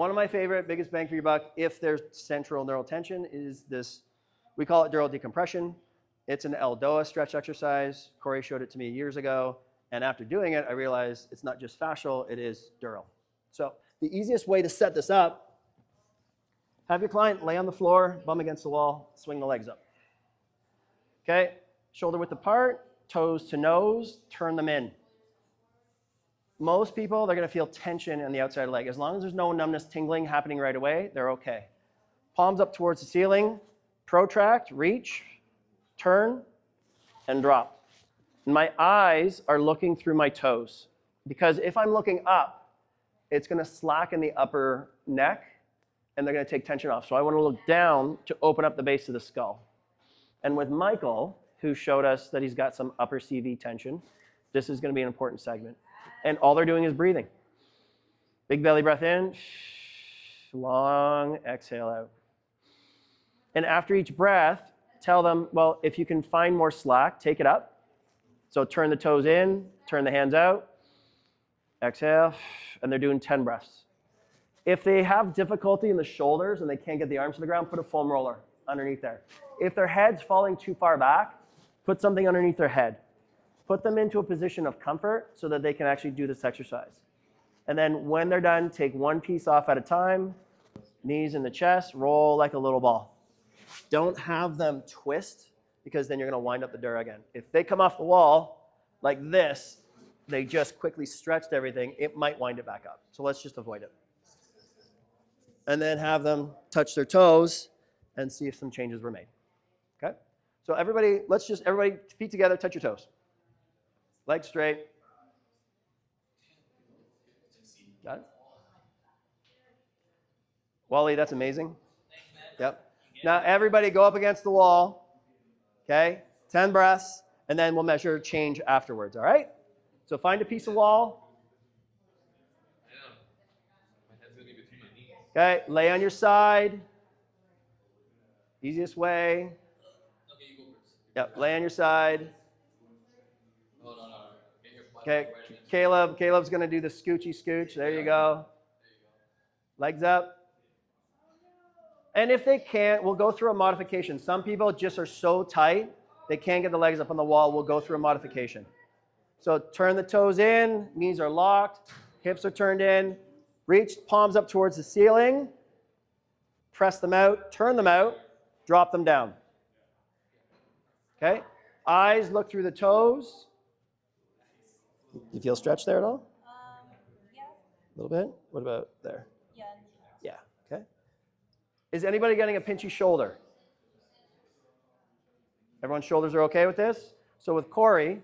One of my favorite, biggest bang for your buck, if there's central neural tension, is this, we call it dural decompression. It's an L-DOA stretch exercise. Corey showed it to me years ago. And after doing it, I realized it's not just fascial, it is dural. So the easiest way to set this up, have your client lay on the floor, bum against the wall, swing the legs up. Okay, shoulder width apart, toes to nose, turn them in. Most people, they're going to feel tension in the outside leg. As long as there's no numbness, tingling happening right away, they're okay. Palms up towards the ceiling, protract, reach, turn, and drop. And my eyes are looking through my toes, because if I'm looking up, it's going to slacken the upper neck, and they're going to take tension off. So I want to look down to open up the base of the skull. And with Michael, who showed us that he's got some upper CV tension, this is going to be an important segment. And all they're doing is breathing. Big belly breath in, long exhale out. And after each breath, tell them, well, if you can find more slack, take it up. So turn the toes in, turn the hands out, exhale, and they're doing 10 breaths. If they have difficulty in the shoulders and they can't get the arms to the ground, put a foam roller underneath there. If their head's falling too far back, put something underneath their head. Put them into a position of comfort so that they can actually do this exercise. And then when they're done, take one piece off at a time, knees in the chest, roll like a little ball. Don't have them twist, because then you're going to wind up the dura again. If they come off the wall like this, they just quickly stretched everything, it might wind it back up. So let's just avoid it. And then have them touch their toes and see if some changes were made. Okay? So everybody, everybody feet together, touch your toes. Legs straight. Got it? Wally, that's amazing. Yep. Now everybody go up against the wall. Okay? 10 breaths, and then we'll measure change afterwards, all right? So find a piece of wall. Okay, lay on your side. Easiest way. Yep, lay on your side. Okay, Caleb's going to do the scoochy scooch. There you go. Legs up. And if they can't, we'll go through a modification. Some people just are so tight, they can't get the legs up on the wall. We'll go through a modification. So turn the toes in, knees are locked, hips are turned in, reach palms up towards the ceiling, press them out, turn them out, drop them down. Okay? Eyes look through the toes. You feel stretched there at all? Yeah. A little bit? What about there? Yeah. Yeah, okay. Is anybody getting a pinchy shoulder? Everyone's shoulders are okay with this? So with Corey,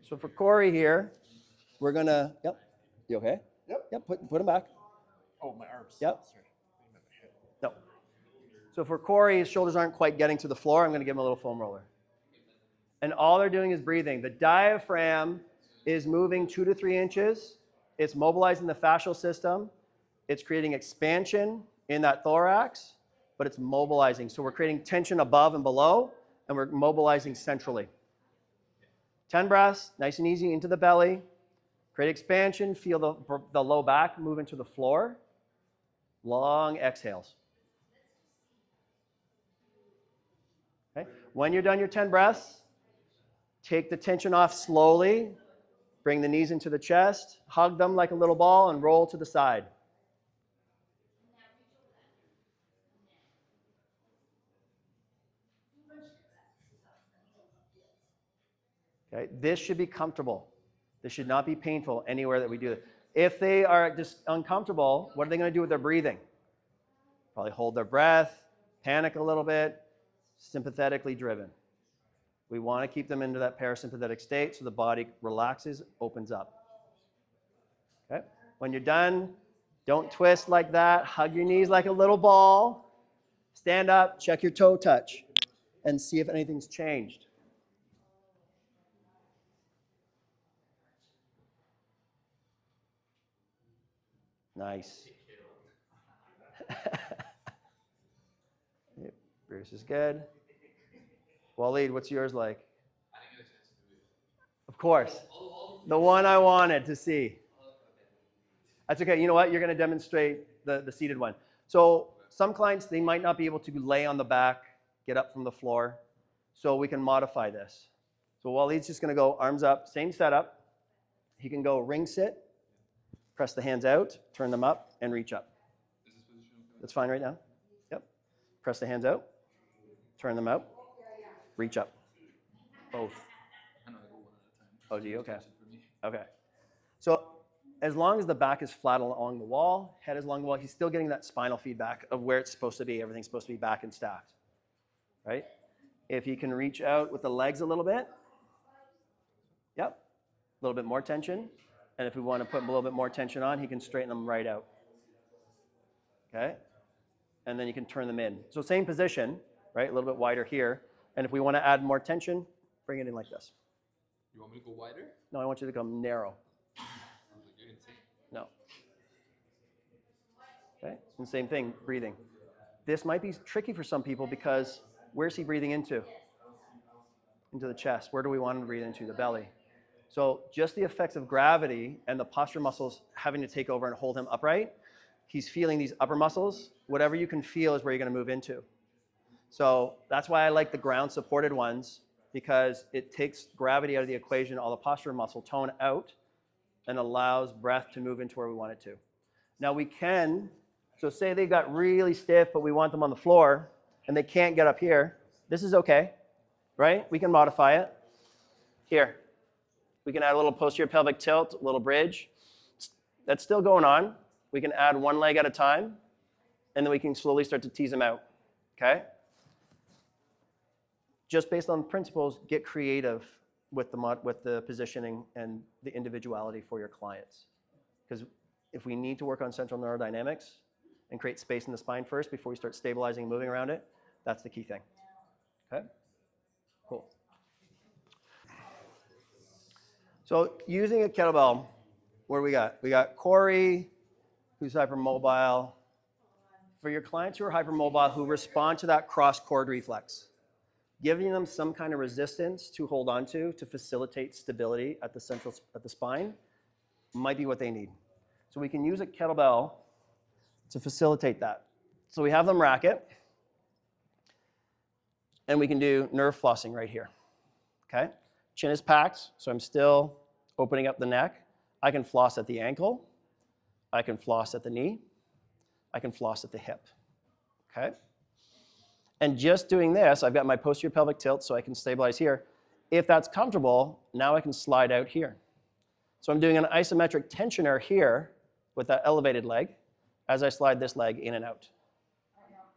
so for Corey here, we're gonna, yep, you okay? Yep, put them back. Oh, my arms. Yep. Sorry. No. So for Corey, his shoulders aren't quite getting to the floor. I'm gonna give him a little foam roller. And all they're doing is breathing. The diaphragm is moving 2 to 3 inches. It's mobilizing the fascial system. It's creating expansion in that thorax, but it's mobilizing. So we're creating tension above and below, and we're mobilizing centrally. 10 breaths, nice and easy into the belly. Create expansion, feel the low back move into the floor. Long exhales. Okay. When you're done your 10 breaths, take the tension off slowly. Bring the knees into the chest, hug them like a little ball, and roll to the side. Okay. This should be comfortable. This should not be painful anywhere that we do it. If they are just uncomfortable, what are they going to do with their breathing? Probably hold their breath, panic a little bit, sympathetically driven. We want to keep them into that parasympathetic state so the body relaxes, opens up. Okay? When you're done, don't twist like that. Hug your knees like a little ball. Stand up, check your toe touch, and see if anything's changed. Nice. Bruce is good. Waleed, what's yours like? I didn't get a chance to do it. Of course. The one I wanted to see. That's okay. You know what? You're going to demonstrate the seated one. So some clients, they might not be able to lay on the back, get up from the floor. So we can modify this. So Waleed's just going to go arms up, same setup. He can go ring sit, press the hands out, turn them up, and reach up. That's fine right now. Yep. Press the hands out, turn them out, reach up. Both. Oh, do you? Okay. Okay. So as long as the back is flat along the wall, head is along the wall, he's still getting that spinal feedback of where it's supposed to be. Everything's supposed to be back and stacked, right? If you can reach out with the legs a little bit, yep, a little bit more tension. And if we want to put a little bit more tension on, he can straighten them right out, okay? And then you can turn them in. So same position, right? A little bit wider here. And if we want to add more tension, bring it in like this. You want me to go wider? No, I want you to come narrow. No. Okay, and same thing, breathing. This might be tricky for some people because where's he breathing into? Into the chest. Where do we want him to breathe into? The belly. So just the effects of gravity and the posture muscles having to take over and hold him upright, he's feeling these upper muscles. Whatever you can feel is where you're going to move into. So that's why I like the ground supported ones, because it takes gravity out of the equation, all the posture muscle tone out, and allows breath to move into where we want it to. Now we can, so say they've got really stiff, but we want them on the floor, and they can't get up here. This is okay, right? We can modify it. Here, we can add a little posterior pelvic tilt, a little bridge. That's still going on. We can add one leg at a time, and then we can slowly start to tease them out, okay? Just based on principles, get creative with the positioning and the individuality for your clients. Because if we need to work on central neurodynamics and create space in the spine first before we start stabilizing and moving around it, that's the key thing. Okay? Cool. So using a kettlebell, what do we got? We got Corey, who's hypermobile. For your clients who are hypermobile, who respond to that cross chord reflex, giving them some kind of resistance to hold on to facilitate stability at the spine might be what they need. So we can use a kettlebell to facilitate that. So we have them rack it, and we can do nerve flossing right here, okay? Chin is packed, so I'm still opening up the neck. I can floss at the ankle. I can floss at the knee. I can floss at the hip, okay? And just doing this, I've got my posterior pelvic tilt, so I can stabilize here. If that's comfortable, now I can slide out here. So I'm doing an isometric tensioner here with that elevated leg as I slide this leg in and out,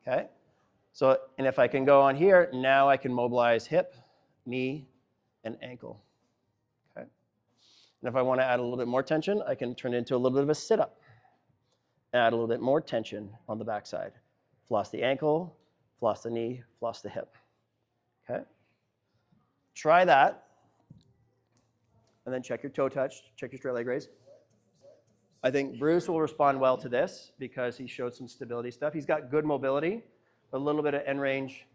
okay? So, and if I can go on here, now I can mobilize hip, knee, and ankle, okay? And if I want to add a little bit more tension, I can turn it into a little bit of a sit-up. Add a little bit more tension on the backside. Floss the ankle, floss the knee, floss the hip, okay? Try that, and then check your toe touch, check your straight leg raise. I think Bruce will respond well to this because he showed some stability stuff. He's got good mobility, a little bit of end range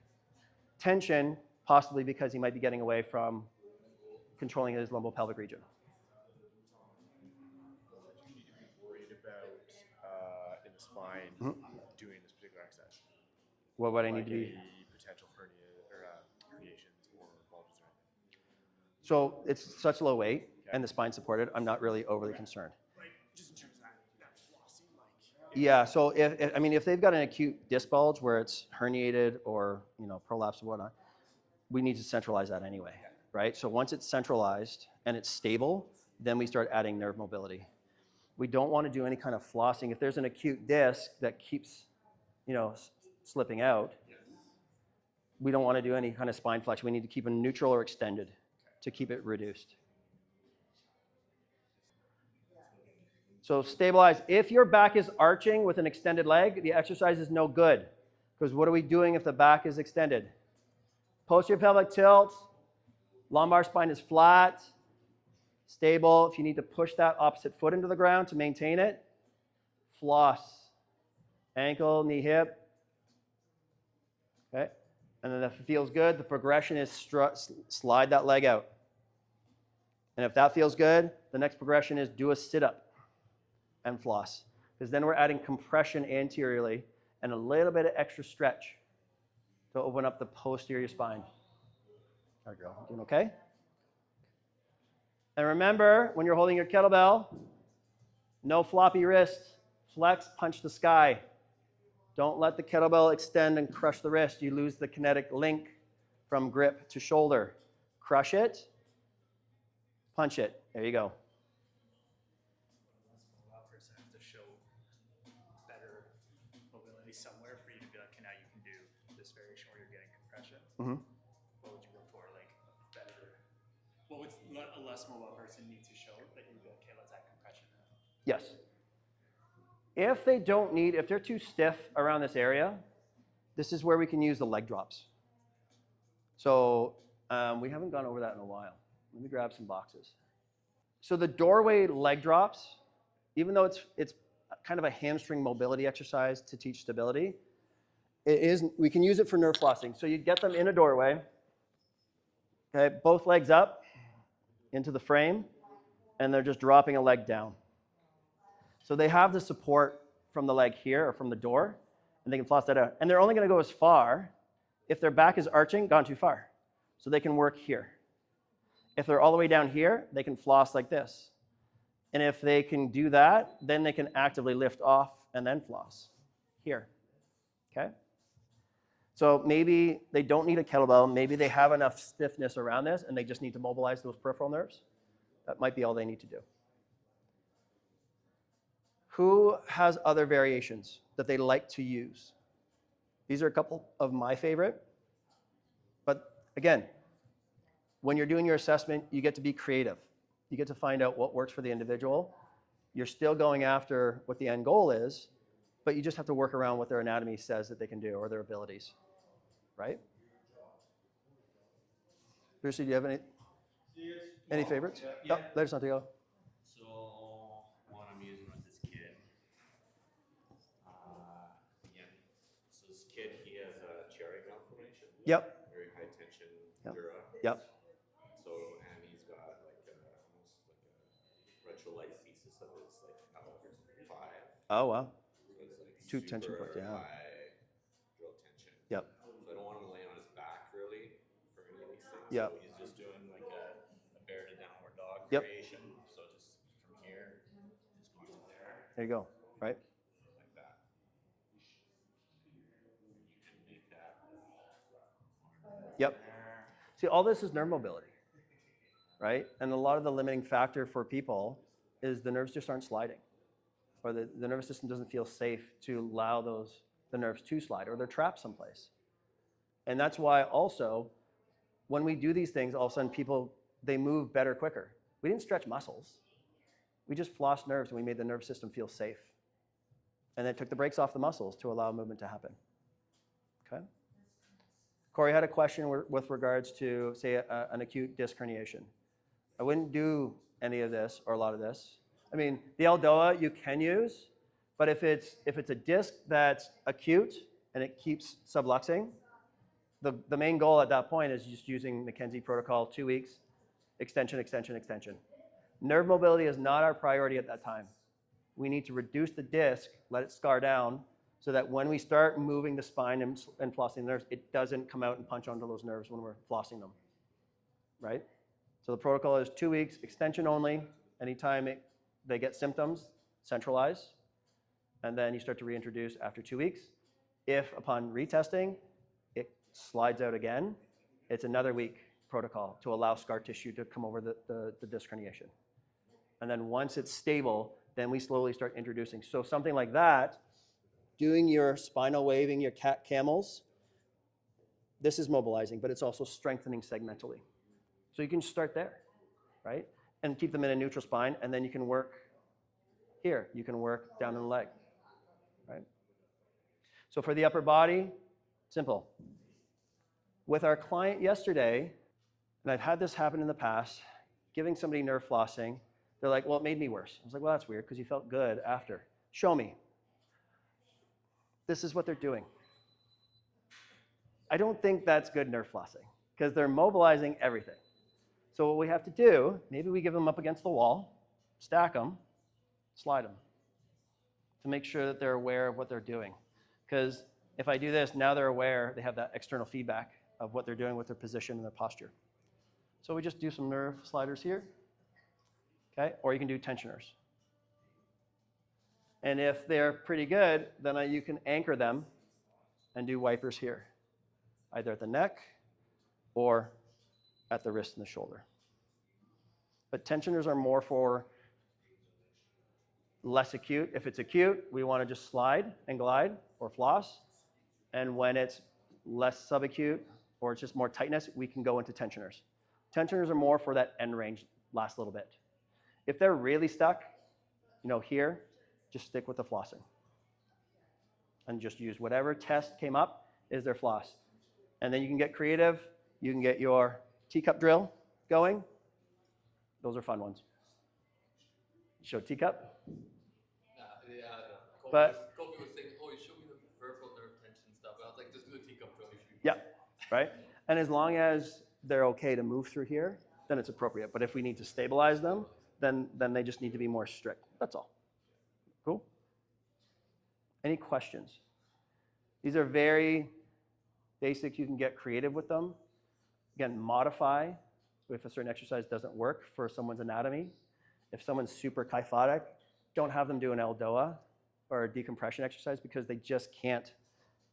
tension, possibly because he might be getting away from controlling his lumbopelvic region. You need to be worried about in the spine doing this particular exercise. What would I need to be? Potential herniations or bulges or anything. So it's such low weight and the spine supported, I'm not really overly concerned. Like just in terms of that flossing, like. Yeah, so if they've got an acute disc bulge where it's herniated or prolapse or whatnot, we need to centralize that anyway, right? So once it's centralized and it's stable, then we start adding nerve mobility. We don't want to do any kind of flossing. If there's an acute disc that keeps, slipping out, we don't want to do any kind of spine flexion. We need to keep it neutral or extended to keep it reduced. So stabilize. If your back is arching with an extended leg, the exercise is no good. Because what are we doing if the back is extended? Posterior pelvic tilt, lumbar spine is flat, stable. If you need to push that opposite foot into the ground to maintain it, floss. Ankle, knee, hip. Okay? And then if it feels good, the progression is slide that leg out. And if that feels good, the next progression is do a sit-up and floss. Because then we're adding compression anteriorly and a little bit of extra stretch to open up the posterior spine. All right, girl, doing okay? And remember, when you're holding your kettlebell, no floppy wrist. Flex, punch the sky. Don't let the kettlebell extend and crush the wrist. You lose the kinetic link from grip to shoulder. Crush it, punch it. There you go. Allow person to show better mobility somewhere for you to be like, okay, now you can do this variation where you're getting compression. Mm-hmm. What would you look for? Like better. What would a less mobile person need to show that you'd be like, okay, let's add compression now? Yes. If they don't need, if they're too stiff around this area, this is where we can use the leg drops. So we haven't gone over that in a while. Let me grab some boxes. So the doorway leg drops, even though it's kind of a hamstring mobility exercise to teach stability, we can use it for nerve flossing. So you get them in a doorway, okay, both legs up into the frame, and they're just dropping a leg down. So they have the support from the leg here or from the door, and they can floss that out. And they're only going to go as far if their back is arching, gone too far. So they can work here. If they're all the way down here, they can floss like this. And if they can do that, then they can actively lift off and then floss here. Okay? So maybe they don't need a kettlebell. Maybe they have enough stiffness around this and they just need to mobilize those peripheral nerves. That might be all they need to do. Who has other variations that they like to use? These are a couple of my favorite. But again, when you're doing your assessment, you get to be creative. You get to find out what works for the individual. You're still going after what the end goal is, but you just have to work around what their anatomy says that they can do or their abilities, right? Brucey, do you have any favorites? Yeah. Oh, there's Santiago. So what I'm using with this kid, yeah. So this kid, he has a cherry malformation. Yep. Very high tension Yep. dura. Yep. So and he's got like almost like a retrolithesis of his like L5. Oh, wow. So it's like Two tension points, yeah. high drill tension. Yep. So I don't want him laying on his back really for any of these things. Yep. So he's just doing like a bear to downward dog Yep. variation. So just from here, just going to there. There you go, right? Like that. You can make that. Yep. See, all this is nerve mobility, right? And a lot of the limiting factor for people is the nerves just aren't sliding, or the nervous system doesn't feel safe to allow the nerves to slide, or they're trapped someplace. And that's why also, when we do these things, all of a sudden people, they move better quicker. We didn't stretch muscles. We just flossed nerves and we made the nervous system feel safe. And then took the brakes off the muscles to allow movement to happen. Okay? Corey had a question with regards to, say, an acute disc herniation. I wouldn't do any of this or a lot of this. I mean, the L-DOA you can use, but if it's a disc that's acute and it keeps subluxing, the main goal at that point is just using McKenzie protocol, 2 weeks, extension, extension, extension. Nerve mobility is not our priority at that time. We need to reduce the disc, let it scar down, so that when we start moving the spine and flossing the nerves, it doesn't come out and punch onto those nerves when we're flossing them, right? So the protocol is 2 weeks, extension only. Anytime they get symptoms, centralize, and then you start to reintroduce after 2 weeks. If upon retesting, it slides out again, it's another week protocol to allow scar tissue to come over the disc herniation. And then once it's stable, then we slowly start introducing. So something like that, doing your spinal waving, your cat camels, this is mobilizing, but it's also strengthening segmentally. So you can start there, right? And keep them in a neutral spine, and then you can work here. You can work down in the leg, right? So for the upper body, simple. With our client yesterday, and I've had this happen in the past, giving somebody nerve flossing, they're like, well, it made me worse. I was like, well, that's weird because you felt good after. Show me. This is what they're doing. I don't think that's good nerve flossing because they're mobilizing everything. So what we have to do, maybe we give them up against the wall, stack them, slide them to make sure that they're aware of what they're doing. Because if I do this, now they're aware, they have that external feedback of what they're doing with their position and their posture. So we just do some nerve sliders here, okay? Or you can do tensioners. And if they're pretty good, then you can anchor them and do wipers here, either at the neck or at the wrist and the shoulder. But tensioners are more for less acute. If it's acute, we want to just slide and glide or floss. And when it's less subacute or it's just more tightness, we can go into tensioners. Tensioners are more for that end range, last little bit. If they're really stuck, here, just stick with the flossing. And just use whatever test came up is their floss. And then you can get creative. You can get your teacup drill going. Those are fun ones. Show teacup. Yeah. But Kobe was saying, oh, you show me the peripheral nerve tension stuff. And I was like, just do a teacup drill. yeah, right? And as long as they're okay to move through here, then it's appropriate. But if we need to stabilize them, then they just need to be more strict. That's all. Cool? Any questions? These are very basic. You can get creative with them. Again, modify if a certain exercise doesn't work for someone's anatomy. If someone's super kyphotic, don't have them do an LDOA or a decompression exercise because they just can't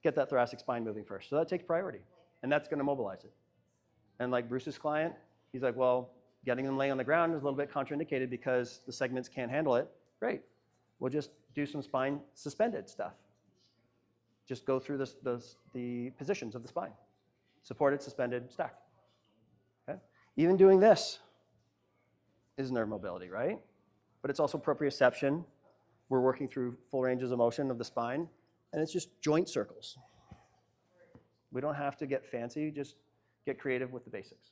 get that thoracic spine moving first. So that takes priority, and that's going to mobilize it. And like Bruce's client, he's like, well, getting them laying on the ground is a little bit contraindicated because the segments can't handle it. Great. We'll just do some spine suspended stuff. Just go through the positions of the spine. Supported, suspended, stacked. Okay? Even doing this is nerve mobility, right? But it's also proprioception. We're working through full ranges of motion of the spine, and it's just joint circles. We don't have to get fancy, just get creative with the basics.